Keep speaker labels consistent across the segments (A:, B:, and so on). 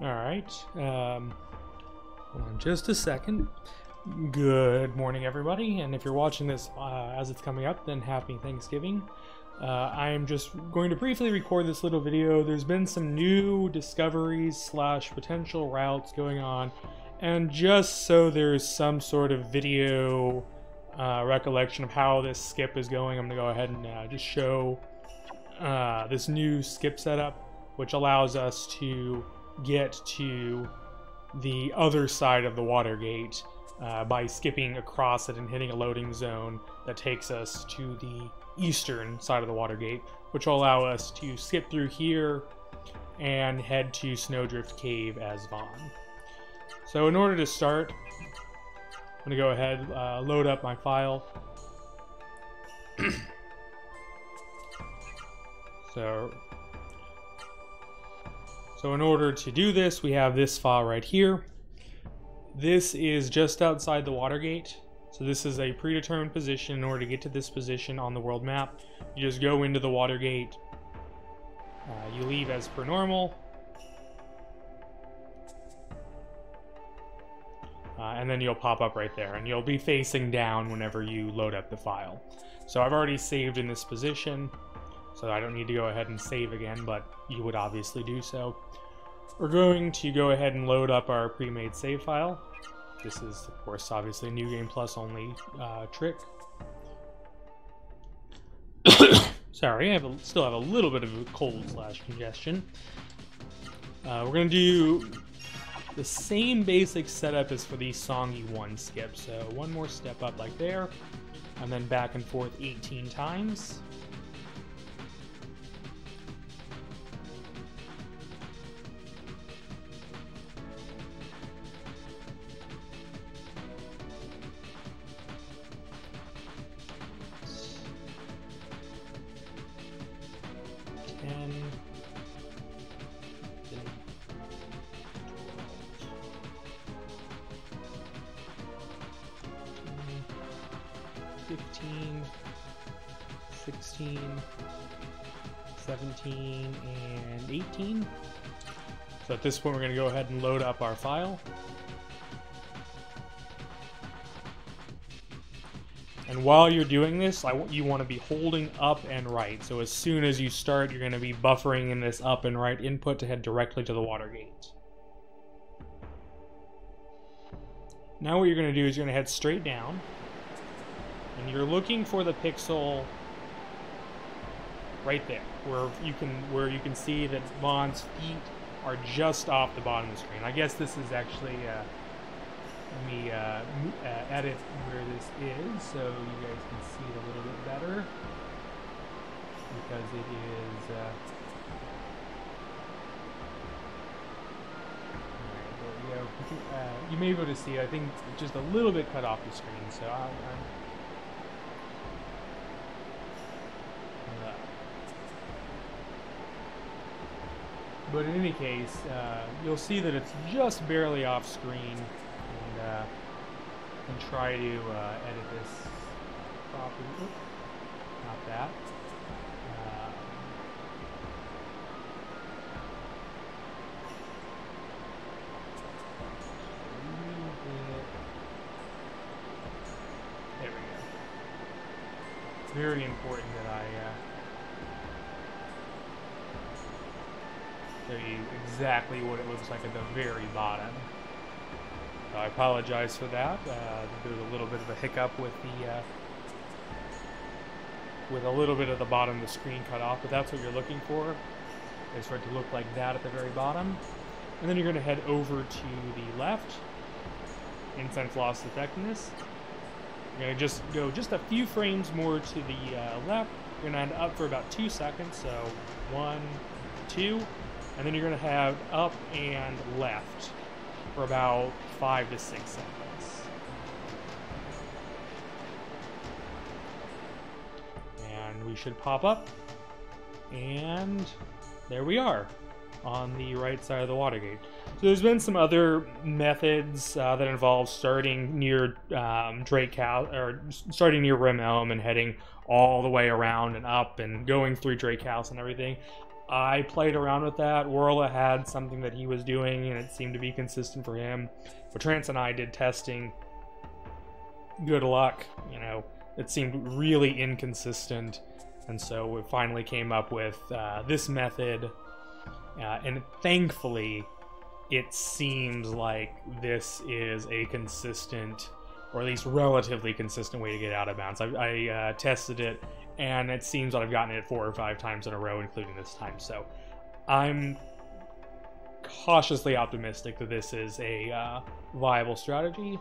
A: Alright, hold on just a second. Good morning, everybody, and if you're watching this as it's coming up, then happy Thanksgiving. I am just going to briefly record this little video. There's been some new discoveries slash potential routes going on, and just so there's some sort of video recollection of how this skip is going, I'm going to go ahead and just show this new skip setup, which allows us to get to the other side of the water gate by skipping across it and hitting a loading zone that takes us to the eastern side of the water gate, which will allow us to skip through here and head to Snowdrift Cave as Vahn. So in order to start, I'm going to go ahead, load up my file. So in order to do this, we have this file right here. This is just outside the water gate. So this is a predetermined position. In order to get to this position on the world map, you just go into the water gate. You leave as per normal. And then you'll pop up right there. And you'll be facing down whenever you load up the file. So I've already saved in this position, so I don't need to go ahead and save again, but you would obviously do so. We're going to go ahead and load up our pre-made save file. This is, of course, obviously a New Game Plus only trick. Sorry, I still have a little bit of a cold slash congestion. We're going to do the same basic setup as for the Songy 1 skip. So one more step up like there, and then back and forth 18 times. And 15, 16, 17, and 18. So at this point, we're going to go ahead and load up our file. And while you're doing this, you want to be holding up and right. So as soon as you start, you're going to be buffering in this up and right input to head directly to the water gate. Now what you're going to do is you're going to head straight down. And you're looking for the pixel right there, where you can see that Vahn's feet are just off the bottom of the screen. I guess this is actually let me edit where this is so you guys can see it a little bit better, because it is alright, there we go. You may be able to see it. I think it's just a little bit cut off the screen, so but in any case, you'll see that it's just barely off screen, and try to edit this properly. Oops, not that. There we go. It's very important that I show you exactly what it looks like at the very bottom. So I apologize for that. There's a little bit of a hiccup with a little bit of the bottom of the screen cut off, but that's what you're looking for, is for it to look like that at the very bottom. And then you're going to head over to the left, Incense Lost Effectiveness. You're going to just go just a few frames more to the left. You're going to end up for about 2 seconds, so 1, 2. And then you're going to have up and left for about 5 to 6 seconds. And we should pop up. And there we are on the right side of the water gate. So there's been some other methods that involve starting near Drake House, or starting near Rim Elm and heading all the way around and up and going through Drake House and everything. I played around with that. Warla had something that he was doing, and it seemed to be consistent for him. But Trance and I did testing. Good luck, you know. It seemed really inconsistent, and so we finally came up with this method. And thankfully, it seems like this is a consistent, or at least relatively consistent way to get out of bounds. I tested it, and it seems that I've gotten it 4 or 5 times in a row, including this time. So I'm cautiously optimistic that this is a viable strategy.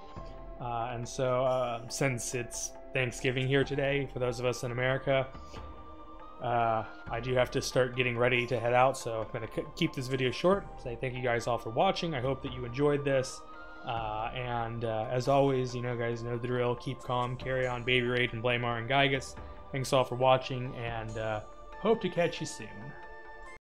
A: And so since it's Thanksgiving here today, for those of us in America, I do have to start getting ready to head out, so I'm going to keep this video short. Say thank you guys all for watching. I hope that you enjoyed this. And as always, you know, guys know the drill. Keep calm, carry on, Baby Rage, and Blamar and Gygus. Thanks all for watching, and hope to catch you soon.